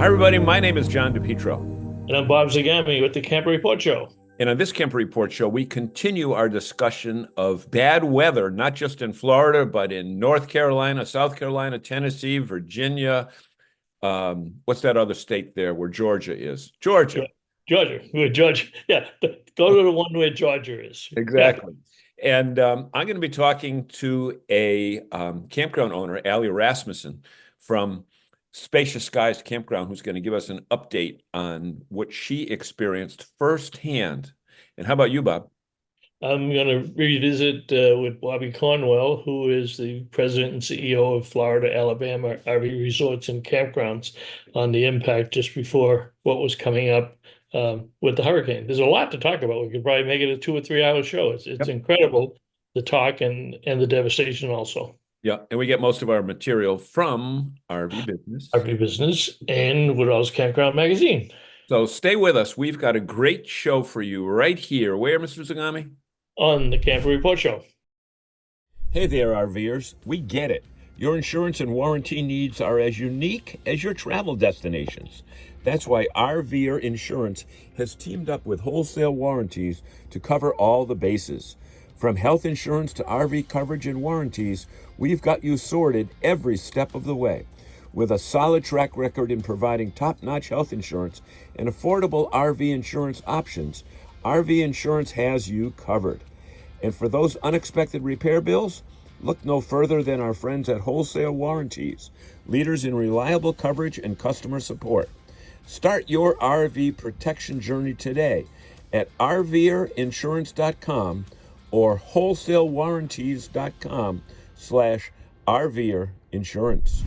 Hi, everybody. My name is John DePietro. And I'm Bob Zagami with the Camper Report Show. And on this Camper Report show, we continue our discussion of bad weather, not just in Florida, but in North Carolina, South Carolina, Tennessee, Virginia. What's that other state there where Georgia is? Georgia. Yeah, Georgia. Georgia. Yeah, go to the one where Georgia is. Yeah. Exactly. And I'm going to be talking to a campground owner, Allie Rasmussen, from Spacious Skies Campground, who's going to give us an update on what she experienced firsthand. And how about you, Bob? I'm going to revisit with Bobby Cornwell, who is the president and CEO of Florida, Alabama RV Resorts and Campgrounds, on the impact just before what was coming up with the hurricane. There's a lot to talk about. We could probably make it a 2 or 3 hour show. It's Yep. incredible, the talk and the devastation also. Yeah, and we get most of our material from RV Business. RV Business and Woodall's Campground Magazine. So stay with us. We've got a great show for you right here. Where, Mr. Zagami? On the Camper Report Show. Hey there, RVers. We get it. Your insurance and warranty needs are as unique as your travel destinations. That's why RVer Insurance has teamed up with Wholesale Warranties to cover all the bases. From health insurance to RV coverage and warranties, we've got you sorted every step of the way. With a solid track record in providing top-notch health insurance and affordable RV insurance options, RV Insurance has you covered. And for those unexpected repair bills, look no further than our friends at Wholesale Warranties, leaders in reliable coverage and customer support. Start your RV protection journey today at rverinsurance.com or wholesalewarranties.com/RVerinsurance.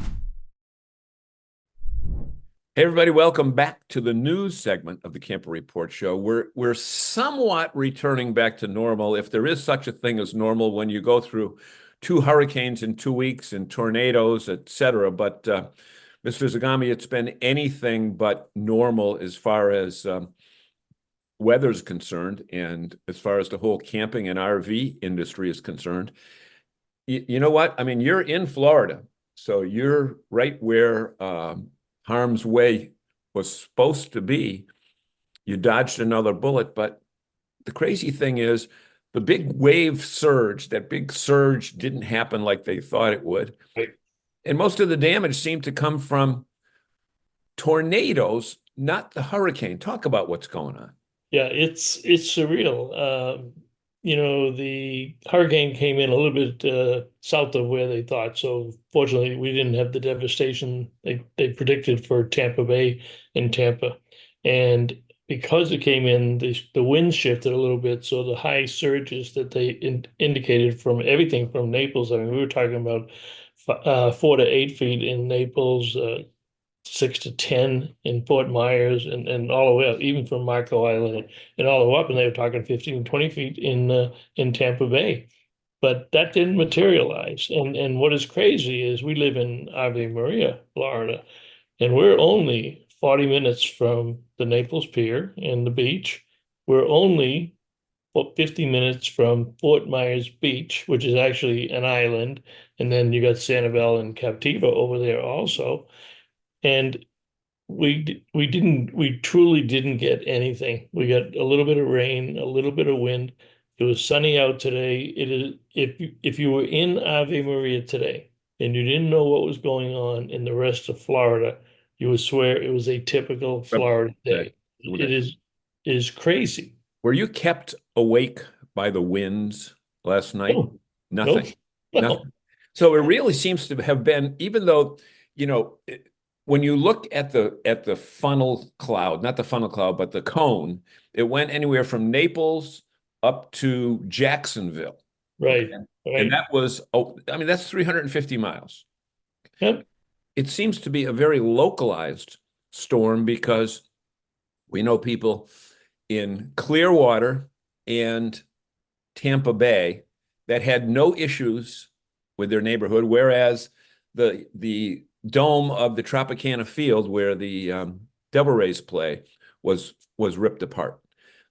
Hey everybody, welcome back to the news segment of the Camper Report Show. We're somewhat returning back to normal, if there is such a thing as normal when you go through 2 hurricanes in 2 weeks and tornadoes, etc. But Mr. Zagami, it's been anything but normal as far as weather's concerned, and as far as the whole camping and RV industry is concerned. You know what? I mean, you're in Florida, so you're right where harm's way was supposed to be. You dodged another bullet, but the crazy thing is the big wave surge, that big surge didn't happen like they thought it would. Right. And most of the damage seemed to come from tornadoes, not the hurricane. Talk about what's going on. Yeah, it's surreal. The hurricane came in a little bit south of where they thought. So fortunately, we didn't have the devastation they predicted for Tampa Bay and Tampa. And because it came in, the wind shifted a little bit. So the high surges that they indicated from everything from Naples, I mean, we were talking about 4 to 8 feet in Naples, 6 to 10 in Fort Myers, and all the way up, even from Marco Island and all the way up, and they were talking 15, 20 feet in Tampa Bay. But that didn't materialize. And what is crazy is we live in Ave Maria, Florida, and we're only 40 minutes from the Naples Pier and the beach. We're only 50 minutes from Fort Myers Beach, which is actually an island. And then you got Sanibel and Captiva over there also. And we truly didn't get anything. We got a little bit of rain, a little bit of wind. It was sunny out today. It is if you were in Ave Maria today and you didn't know what was going on in the rest of Florida, you would swear it was a typical Florida day. It is crazy. Were you kept awake by the winds last night? No, Nothing. no. Nothing. So it really seems to have been, even though, when you look at the funnel cloud, not the funnel cloud, but the cone, it went anywhere from Naples up to Jacksonville. Right. Okay? Right. And that was, that's 350 miles. Yep. It seems to be a very localized storm because we know people in Clearwater and Tampa Bay that had no issues with their neighborhood, whereas the dome of the Tropicana field where the Devil Rays play was ripped apart.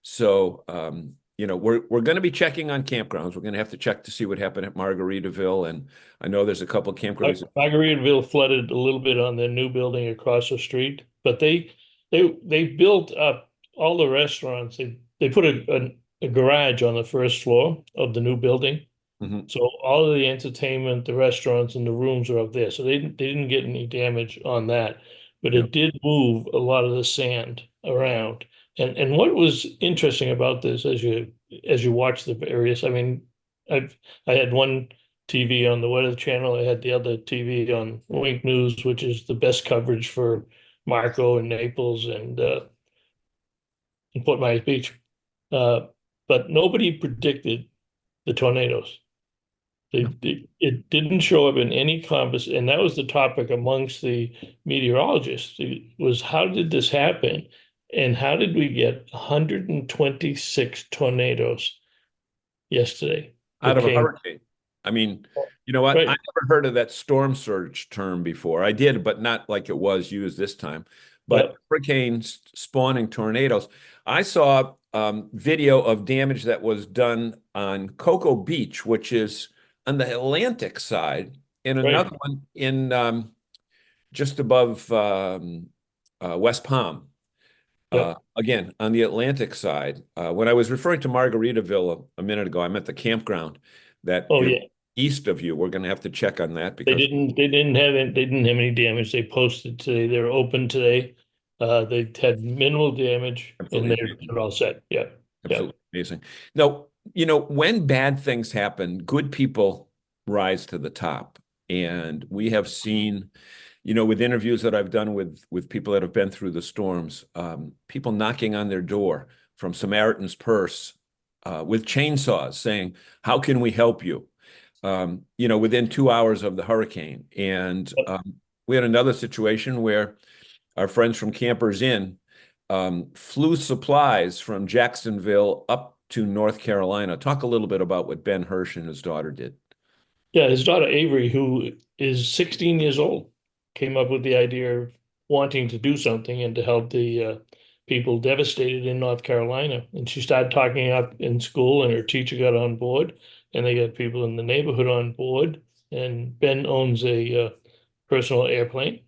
So we're going to be checking on campgrounds. We're going to have to check to see what happened at Margaritaville, and I know there's a couple of campgrounds. Margaritaville flooded a little bit on their new building across the street, but they built up all the restaurants. They put a garage on the first floor of the new building. Mhm. So all of the entertainment, the restaurants, and the rooms are up there. So they didn't get any damage on that, but Yeah. it did move a lot of the sand around. And what was interesting about this, as you watch the various, I mean, I had one TV on the Weather Channel, I had the other TV on Wink News, which is the best coverage for Marco and Naples and Fort Myers Beach. Uh, but nobody predicted the tornadoes. It didn't show up in any conversation, and that was the topic amongst the meteorologists. It was how did this happen, and how did we get 126 tornadoes yesterday Out that of a came? hurricane. I mean, you know what? I Right. never heard of that storm surge term before. I did, but not like it was used this time. But Yeah. hurricanes spawning tornadoes. I saw video of damage that was done on Cocoa Beach, which is on the Atlantic side, and another Right. one in just above West Palm. Yeah. Again, on the Atlantic side, when I was referring to Margaritaville a minute ago, I meant the campground that Oh is yeah. east of you. We're going to have to check on that They because didn't. They didn't have any damage. They posted today. They're open today. They had minimal damage, and absolutely amazing. they're all set. Yeah. Yeah. Absolutely amazing. Now, when bad things happen, good people rise to the top. And we have seen, with interviews that I've done with people that have been through the storms, people knocking on their door from Samaritan's Purse with chainsaws saying, "How can we help you?" Within 2 hours of the hurricane. And we had another situation where our friends from Campers Inn flew supplies from Jacksonville up to North Carolina. Talk a little bit about what Ben Hirsch and his daughter did. Yeah, his daughter Avery, who is 16 years old, came up with the idea of wanting to do something and to help the people devastated in North Carolina. And she started talking up in school, and her teacher got on board, and they got people in the neighborhood on board. And Ben owns a personal airplane,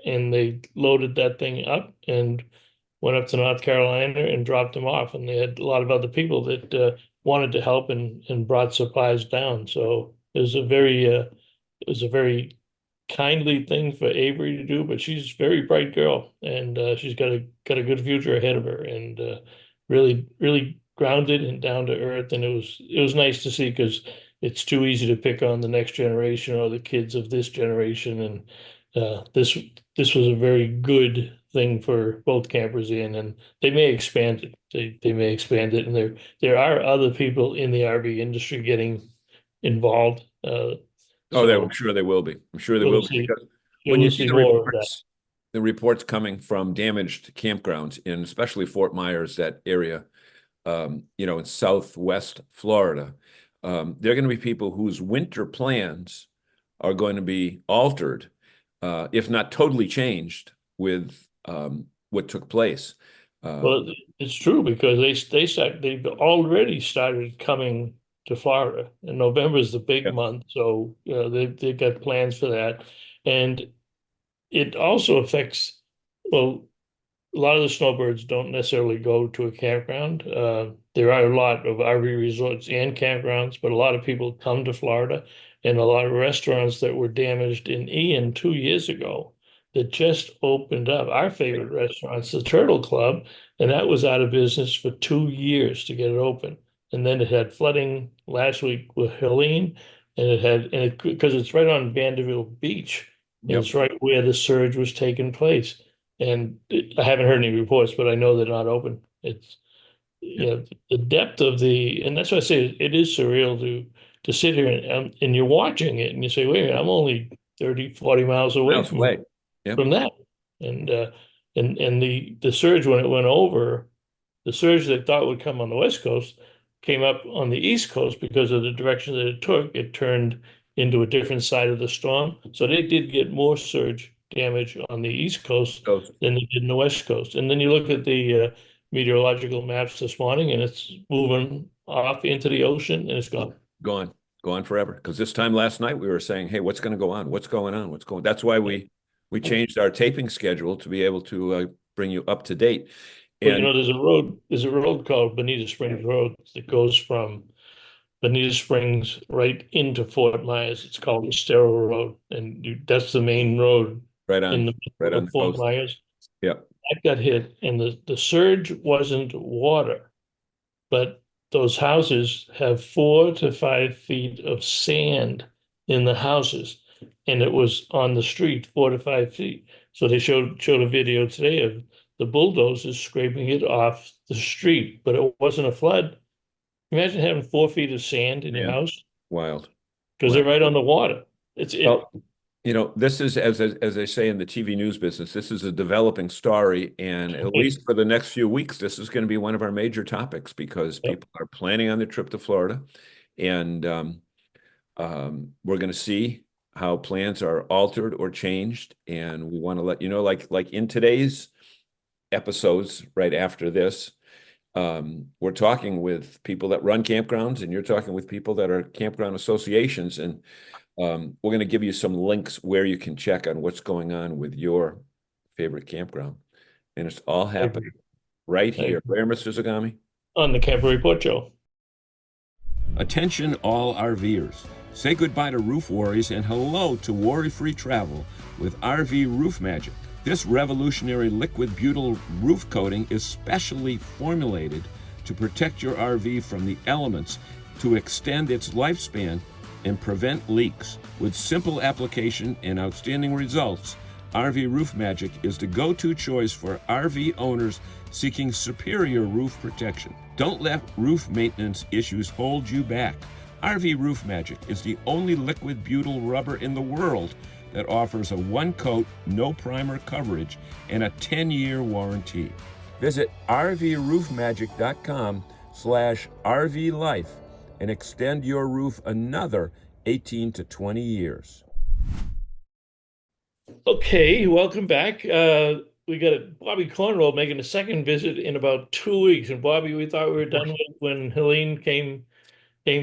and they loaded that thing up and went up to North Carolina and dropped them off. And they had a lot of other people that wanted to help and brought supplies down. So it was a very kindly thing for Avery to do, but she's a very bright girl, and she's got a good future ahead of her, and really grounded and down to earth. And it was nice to see, because it's too easy to pick on the next generation or the kids of this generation, and this was a very good thing for both Campers Inn, and they may expand it. They may expand it, and there are other people in the RV industry getting involved. Oh, I'm So sure they will be. I'm sure they will we'll be see. because Yeah, when you we'll see see more of that. the reports coming from damaged campgrounds in especially Fort Myers, that area, in Southwest Florida, there are going to be people whose winter plans are going to be altered, if not totally changed, with what took place. Well, it's true, because they've already started coming to Florida, and November is the big Yeah. month, so they've got plans for that, and it also affects, well, a lot of the snowbirds don't necessarily go to a campground. There are a lot of RV resorts and campgrounds, but a lot of people come to Florida, and a lot of restaurants that were damaged in Ian 2 years ago that just opened up. Our favorite restaurant's the Turtle Club, and that was out of business for 2 years to get it open. And then it had flooding last week with Helene, and because it's right on Vanderbilt Beach, and Yep. it's right where the surge was taking place. And I haven't heard any reports, but I know they're not open. It's, Yeah. the depth of and that's why I say it is surreal to sit here and you're watching it and you say, wait a minute, I'm only 30, 40 miles away Miles away. Yep. from that. And and the surge, when it went over, the surge they thought would come on the West Coast came up on the East Coast because of the direction that it took. It turned into a different side of the storm. So they did get more surge damage on the East Coast So than they did in the West Coast. And then you look at the meteorological maps this morning, and it's moving off into the ocean, and it's gone. gone, gone forever. Because this time last night we were saying, "Hey, what's going to go on? What's going on? What's going?" That's why Yeah. we changed our taping schedule to be able to bring you up to date. Well, And there's a road called Bonita Springs Road that goes from Bonita Springs right into Fort Myers. It's called the Estero Road, and that's the main road right in on, the right middle on of the Fort coast. Myers. Yeah. That got hit, and the surge wasn't water, but those houses have 4 to 5 feet of sand in the houses, and it was on the street 4 to 5 feet. So they showed a video today of the bulldozers scraping it off the street, but it wasn't a flood. Imagine having 4 feet of sand in your Man, house wild. because they're Wow. right on the water. It's it. Well, this is as they say in the TV news business, this is a developing story, and at least for the next few weeks, this is going to be one of our major topics because Yep, people are planning on their trip to Florida, and we're going to see how plans are altered or changed, and we want to let you know, like in today's episodes, right after this, we're talking with people that run campgrounds, and you're talking with people that are campground associations, and we're going to give you some links where you can check on what's going on with your favorite campground. And it's all I agree. happening right I here. agree. Where, Mr. Zagami? On the Camper Report Show. Attention all RVers. Say goodbye to roof worries and hello to worry-free travel with RV Roof Magic. This revolutionary liquid butyl roof coating is specially formulated to protect your RV from the elements to extend its lifespan and prevent leaks. With simple application and outstanding results, RV Roof Magic is the go-to choice for RV owners seeking superior roof protection. Don't let roof maintenance issues hold you back. RV Roof Magic is the only liquid butyl rubber in the world that offers a one-coat, no primer coverage and a 10-year warranty. Visit rvroofmagic.com/RVLife and extend your roof another 18 to 20 years. Okay, welcome back. We got Bobby Cornwell making a second visit in about 2 weeks. And Bobby, we thought we were done with when Helene came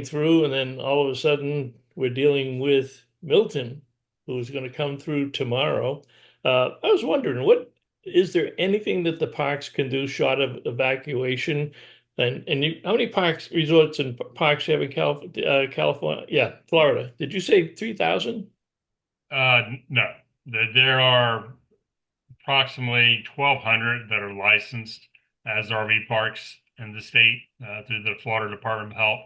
through, and then all of a sudden we're dealing with Milton, who's going to come through tomorrow. I was wondering, what is there anything that the parks can do short of evacuation? And how many parks, resorts, and parks you have in California? Yeah, Florida. Did you say 3,000? No, there are approximately 1,200 that are licensed as RV parks in the state through the Florida Department of Health.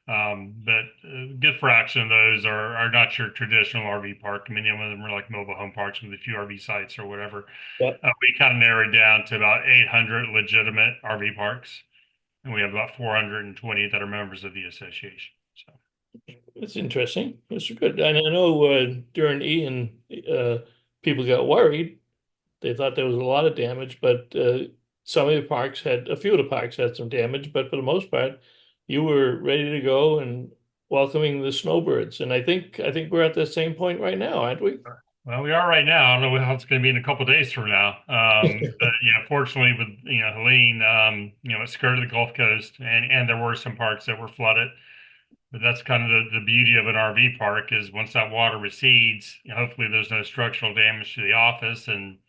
But a good fraction of those are not your traditional RV park. Many of them are like mobile home parks with a few RV sites or whatever. Yeah, We kind of narrowed down to about 800 legitimate RV parks, and we have about 420 that are members of the association. So. that's interesting. That's good. And I know during Ian, people got worried. They thought there was a lot of damage, but a few of the parks had some damage, but for the most part, you were ready to go and welcoming the snowbirds. And I think we're at the same point right now, aren't we? Well, we are right now. I don't know how it's going to be in a couple of days from now. But fortunately, with Helene, it skirted the Gulf Coast, and there were some parks that were flooded. But that's kind of the beauty of an RV park is once that water recedes, hopefully there's no structural damage to the office, and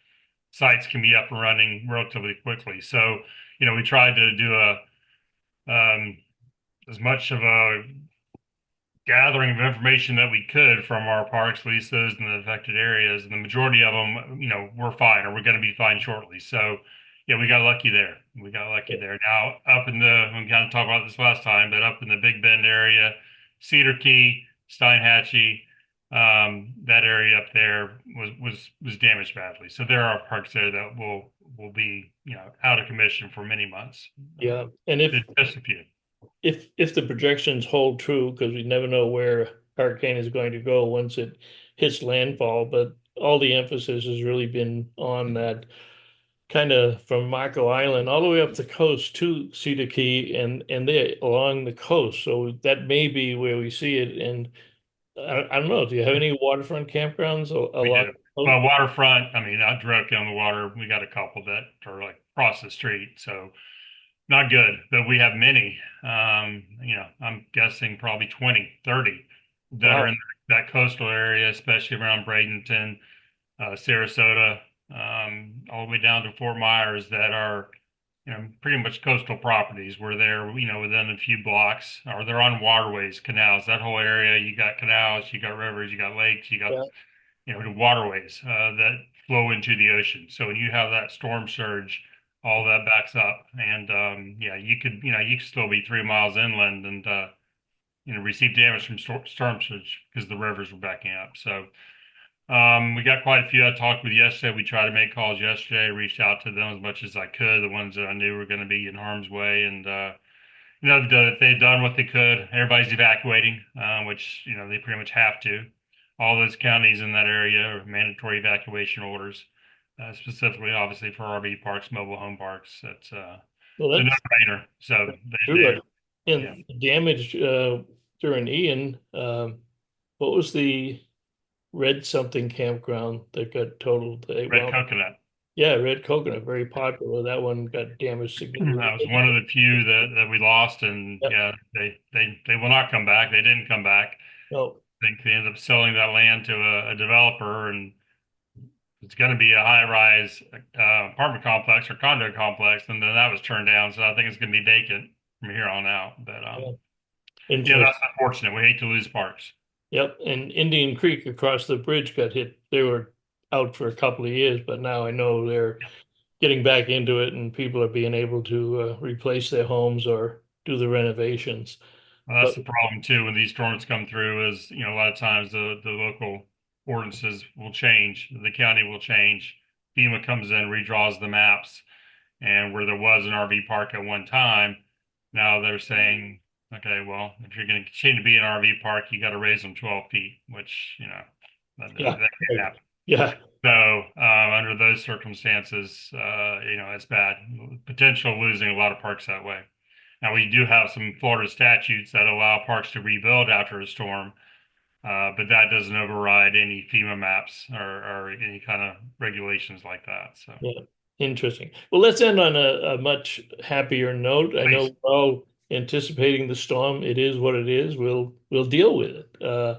sites can be up and running relatively quickly. So, we tried to do as much of a gathering of information that we could from our parks, at least those in the affected areas, and the majority of them, we're fine or we're going to be fine shortly. So, yeah, we got lucky there. We got lucky there. Now, we kind of talked about this last time, but up in the Big Bend area, Cedar Key, Steinhatchee, that area up there was damaged badly. So there are parks there that will be out of commission for many months. Yeah. And if Just a few. if the projections hold true, because we never know where hurricane is going to go once it hits landfall, but all the emphasis has really been on that kind of from Marco Island all the way up the coast to Cedar Key and there along the coast. So that may be where we see it. And I don't know. Do you have any waterfront campgrounds We along do. the coast? Well, waterfront, I mean, not directly on the water. We got a couple that are like across the street. So not good, but we have many. I'm guessing probably 20, 30 that are Wow. in that coastal area, especially around Bradenton, Sarasota, all the way down to Fort Myers that are, pretty much coastal properties where they're, within a few blocks, or they're on waterways, canals. That whole area, you got canals, you got rivers, you got lakes, you got, Yeah. the waterways that flow into the ocean. So when you have that storm surge, all that backs up, and yeah, you could still be 3 miles inland and receive damage from storm surge because the rivers were backing up. So we got quite a few I talked with yesterday. We tried to make calls yesterday, reached out to them as much as I could, the ones that I knew were going to be in harm's way. And, they've done what they could. Everybody's evacuating, which, they pretty much have to. All those counties in that area are mandatory evacuation orders, specifically, obviously, for RV parks, mobile home parks. It's a Well, that's no-brainer. So true. yeah, And damage during Ian, what was the red something campground that got totaled? red coconut. Yeah, red coconut, very popular. That one got damaged significantly. That was one of the few that we lost, and Yep. yeah, they will not come back. They didn't come back. No, I think they ended up selling that land to a developer, and it's going to be a high-rise apartment complex or condo complex, and then that was turned down. So I think it's going to be vacant from here on out. But yeah. yeah, Interesting. that's unfortunate. We hate to lose parks. Yep, and Indian Creek across the bridge got hit. They were out for a couple of years, but now I know they're getting back into it, and people are being able to replace their homes or do the renovations. Well, that's But the problem too when these storms come through. Is a lot of times the local ordinances will change, the county will change. FEMA comes in, redraws the maps, and where there was an RV park at one time, now they're saying, okay, well, if you're going to continue to be an RV park, you got to raise them 12 feet, which yeah, that can't right. happen. Yeah, So under those circumstances, it's bad. Potential losing a lot of parks that way. Now we do have some Florida statutes that allow parks to rebuild after a storm, but that doesn't override any FEMA maps or any kind of regulations like that. So yeah, interesting. Well, let's end on a much happier note. I know please, we're all anticipating the storm. It is what it is. We'll deal with it.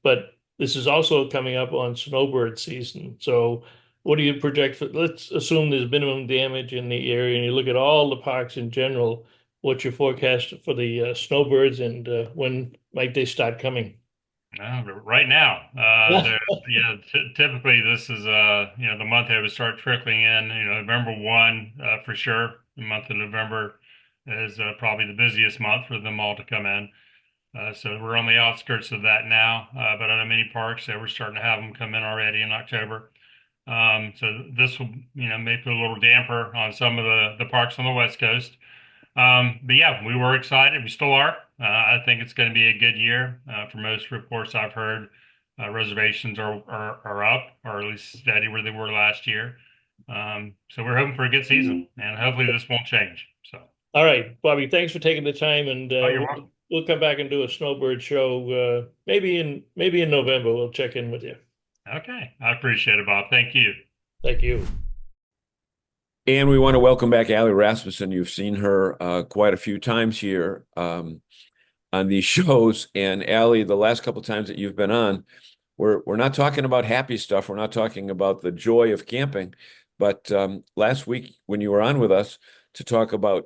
But this is also coming up on snowbird season. So what do you project for, let's assume there's minimum damage in the area and you look at all the parks in general. What's your forecast for the snowbirds and when might they start coming? no, but right now, Yeah. yeah, typically this is the month they would start trickling in. November 1 for sure. The month of November is probably the busiest month for them all to come in. So we're on the outskirts of that now, but on many parks, we're starting to have them come in already in October. So this will, may put a little damper on some of the parks on the West Coast. But yeah, we were excited. We still are. I think it's going to be a good year. For most reports I've heard, reservations are up, or at least steady where they were last year. So we're hoping for a good season, and hopefully this won't change. So, All right, Bobby, thanks for taking the time and oh, you're welcome. we'll come back and do a snowbird show maybe in November. We'll check in with you. Okay, I appreciate it, Bob. Thank you. Thank you. And we want to welcome back Allie Rasmussen. You've seen her quite a few times here on these shows. And Allie, the last couple of times that you've been on, we're not talking about happy stuff. We're not talking about the joy of camping. But last week when you were on with us to talk about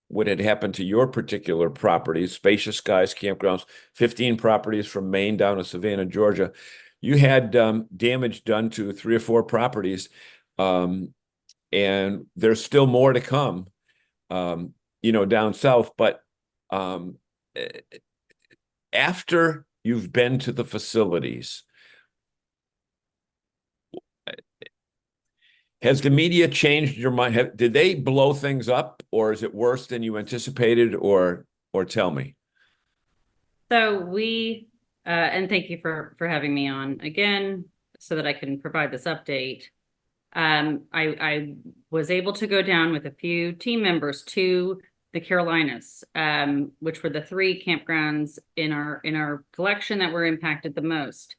what had happened to your particular properties, Spacious Skies Campgrounds, 15 properties from Maine down to Savannah, Georgia, you had damage done to 3 or 4 properties. And there's still more to come, down south. But after you've been to the facilities, has the media changed your mind? Did they blow things up, or is it worse than you anticipated, or tell me? So and thank you for having me on again so that I can provide this update. I was able to go down with a few team members to the Carolinas, which were the 3 campgrounds in our collection that were impacted the most.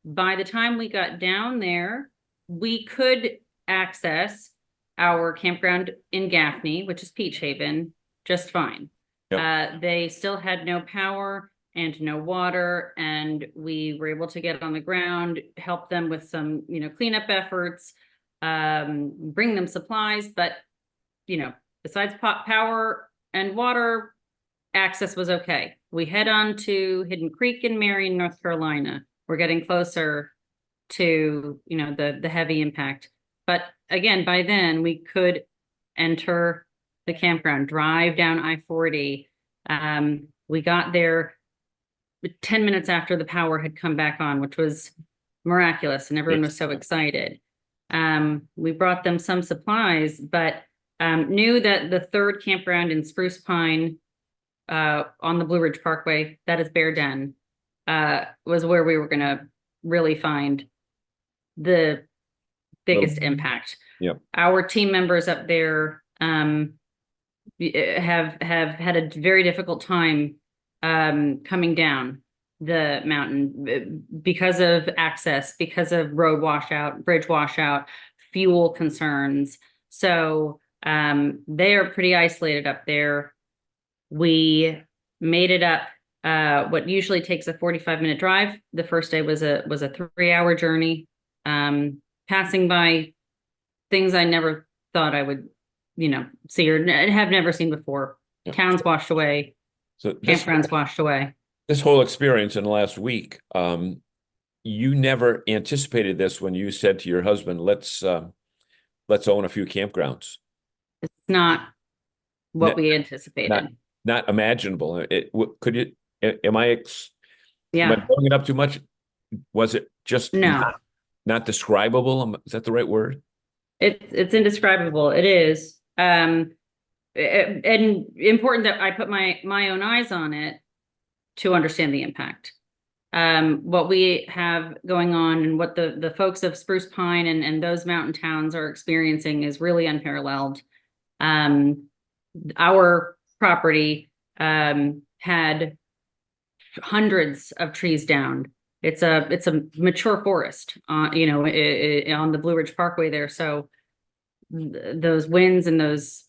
By the time we got down there, we could access our campground in Gaffney, which is Peach Haven, just fine. Yep. They still had no power and no water. And we were able to get on the ground, help them with some, cleanup efforts, bring them supplies. But, besides power and water, access was okay. We head on to Hidden Creek in Marion, North Carolina. We're getting closer to, the heavy impact. But again, by then we could enter the campground, drive down I-40. We got there 10 minutes after the power had come back on, which was miraculous, and everyone was so excited. We brought them some supplies, but knew that the third campground in Spruce Pine on the Blue Ridge Parkway, that is Bear Den, was where we were going to really find the biggest impact. Yep. Our team members up there have had a very difficult time coming down the mountain because of access, because of road washout, bridge washout, fuel concerns. So they are pretty isolated up there. We made it up what usually takes a 45-minute drive. The first day was a 3-hour journey, passing by things I never thought I would, see or have never seen before. Yep. Towns washed away, So campgrounds washed away. This whole experience in the last week, you never anticipated this when you said to your husband, let's own a few campgrounds. It's not what we anticipated. Not imaginable. Could you? Am I Yeah. blowing it up too much? Was it just No. not describable? Is that the right word? It's indescribable. It is. And important that I put my own eyes on it to understand the impact. What we have going on and what the folks of Spruce Pine and those mountain towns are experiencing is really unparalleled. Our property had hundreds of trees downed. It's a mature forest, on the Blue Ridge Parkway there. So those winds and those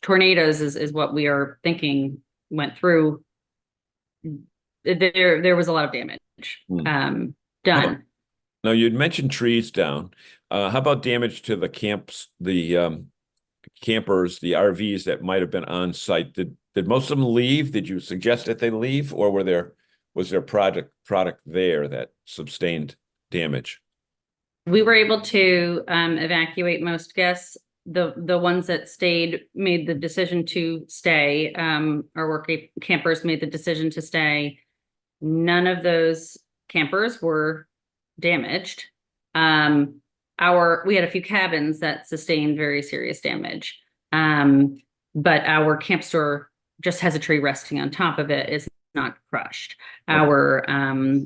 tornadoes is what we are thinking went through. There was a lot of damage done. Now you'd mentioned trees down. How about damage to the camps, the campers, the RVs that might have been on site? Did most of them leave? Did you suggest that they leave, or was there product there that sustained damage? We were able to evacuate most guests. The ones that stayed made the decision to stay. Our work campers made the decision to stay. None of those campers were damaged. We had a few cabins that sustained very serious damage. But our camp store just has a tree resting on top of it. It's not crushed. Okay. Our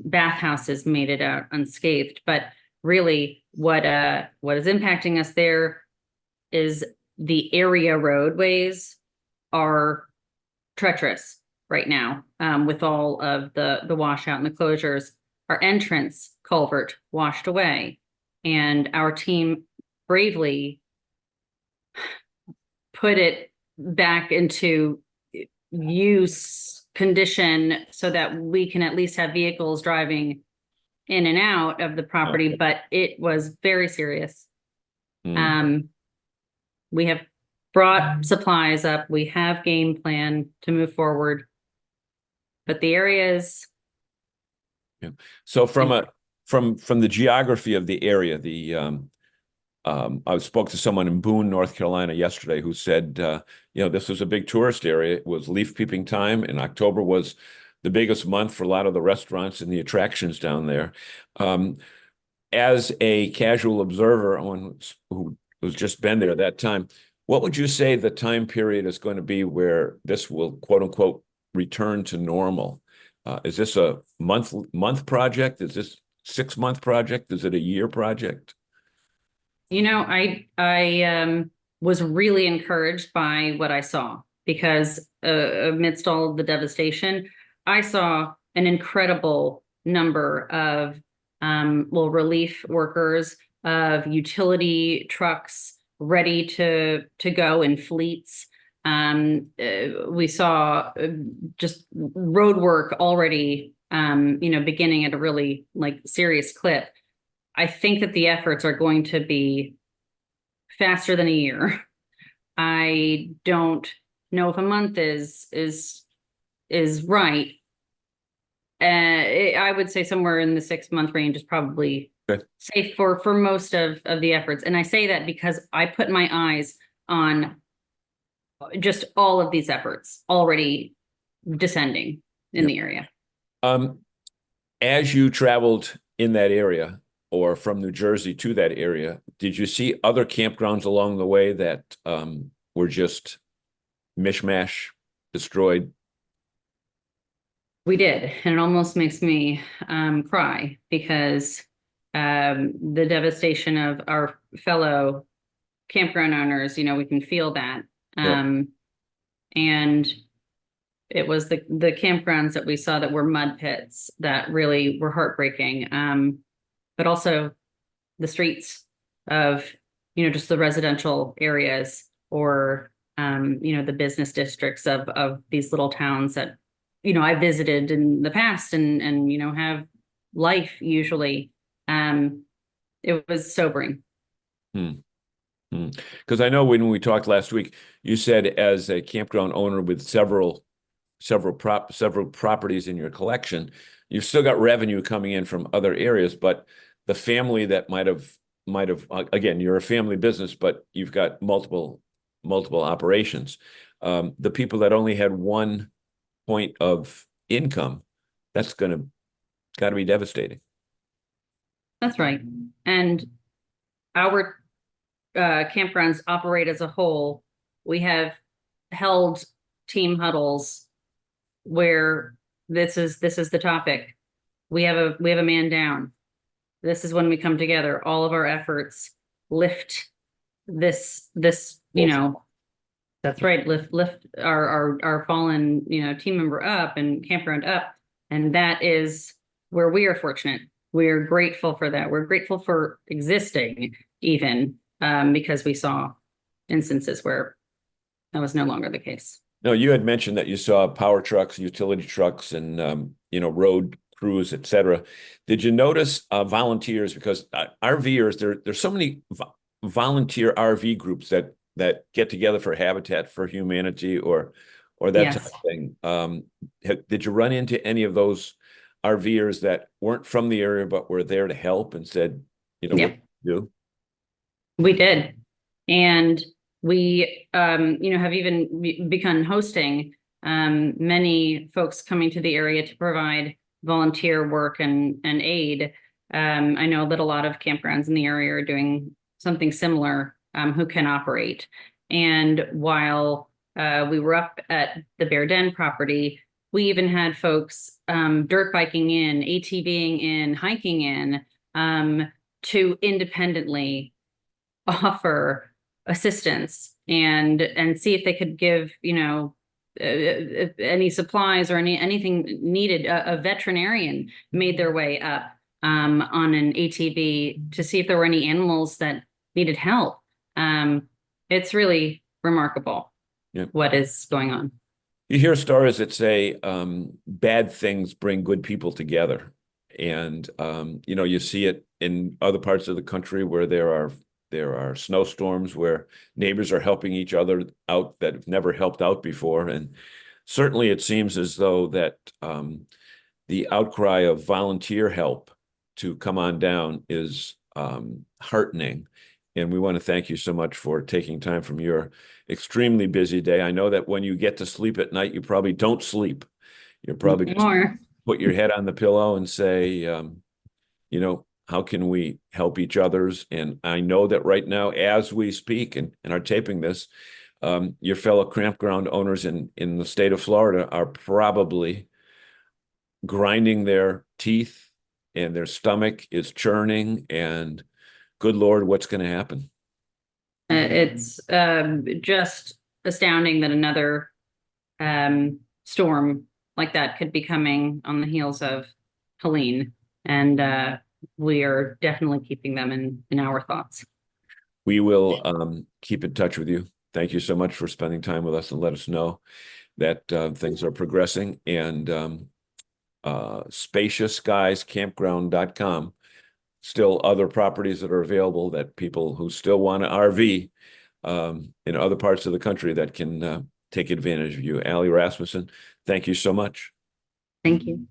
bathhouses made it out unscathed. But really, what is impacting us there is the area roadways are treacherous right now, with all of the washout and the closures. Our entrance culvert washed away, and our team bravely put it back into use condition so that we can at least have vehicles driving in and out of the property. Okay. But it was very serious. We have brought supplies up. We have game plan to move forward, but the areas. Yeah. So from the geography of the area, I spoke to someone in Boone, North Carolina yesterday who said, this was a big tourist area. It was leaf peeping time, and October was the biggest month for a lot of the restaurants and the attractions down there. As a casual observer, who's just been there at that time, what would you say the time period is going to be where this will, quote unquote, return to normal? Is this a month project? Is this 6-month project? Is it a year project? I was really encouraged by what I saw, because amidst all of the devastation, I saw an incredible number of relief workers, of utility trucks ready to go in fleets. We saw just road work already, beginning at a really serious clip. I think that the efforts are going to be faster than a year. I don't know if a month is right. I would say somewhere in the 6-month range is probably safe for most of the efforts. And I say that because I put my eyes on just all of these efforts already descending in the area. As you traveled in that area or from New Jersey to that area, did you see other campgrounds along the way that were just mishmash, destroyed? We did, and it almost makes me cry because the devastation of our fellow campground owners, we can feel that. And it was the campgrounds that we saw that were mud pits that really were heartbreaking. But also the streets of, just the residential areas or, the business districts of these little towns that, I visited in the past and have life usually. It was sobering. Because I know when we talked last week, you said as a campground owner with several properties in your collection, you've still got revenue coming in from other areas, but the family that might have again, you're a family business, but you've got multiple operations. The people that only had one point of income, that's got to be devastating. That's right. And our campgrounds operate as a whole. We have held team huddles where this is the topic. We have a man down. This is when we come together. All of our efforts lift this, that's right. Lift our fallen, team member up and campground up. And that is where we are fortunate. We're grateful for that. We're grateful for existing even, because we saw instances where that was no longer the case. No, you had mentioned that you saw power trucks, utility trucks, and road crews, et cetera. Did you notice volunteers? Because RVers, there's so many volunteer RV groups that get together for Habitat for Humanity or that type of thing. Did you run into any of those RVers that weren't from the area but were there to help and said, what to do? We did, and we have even begun hosting many folks coming to the area to provide volunteer work and aid. I know that a lot of campgrounds in the area are doing something similar, who can operate. And while we were up at the Bear Den property, we even had folks dirt biking in, ATVing in, hiking in, to independently offer assistance and see if they could give any supplies or anything needed. A veterinarian made their way up on an ATV to see if there were any animals that needed help. It's really remarkable what is going on. You hear stories that say bad things bring good people together, and you see it in other parts of the country where there are snowstorms where neighbors are helping each other out that have never helped out before. And certainly it seems as though that the outcry of volunteer help to come on down is heartening. And we want to thank you so much for taking time from your extremely busy day. I know that when you get to sleep at night, you probably don't sleep. You're probably just put your head on the pillow and say, how can we help each others? And I know that right now, as we speak and are taping this, your fellow campground owners in the state of Florida are probably grinding their teeth and their stomach is churning. And good Lord, what's going to happen? It's just astounding that another storm like that could be coming on the heels of Helene. And we are definitely keeping them in our thoughts. We will keep in touch with you. thank you so much for spending time with us and let us know that things are progressing. And Spacious Skies Campground.com. Still other properties that are available that people who still want an RV in other parts of the country that can take advantage of you. Allie Rasmussen, thank you so much. Thank you.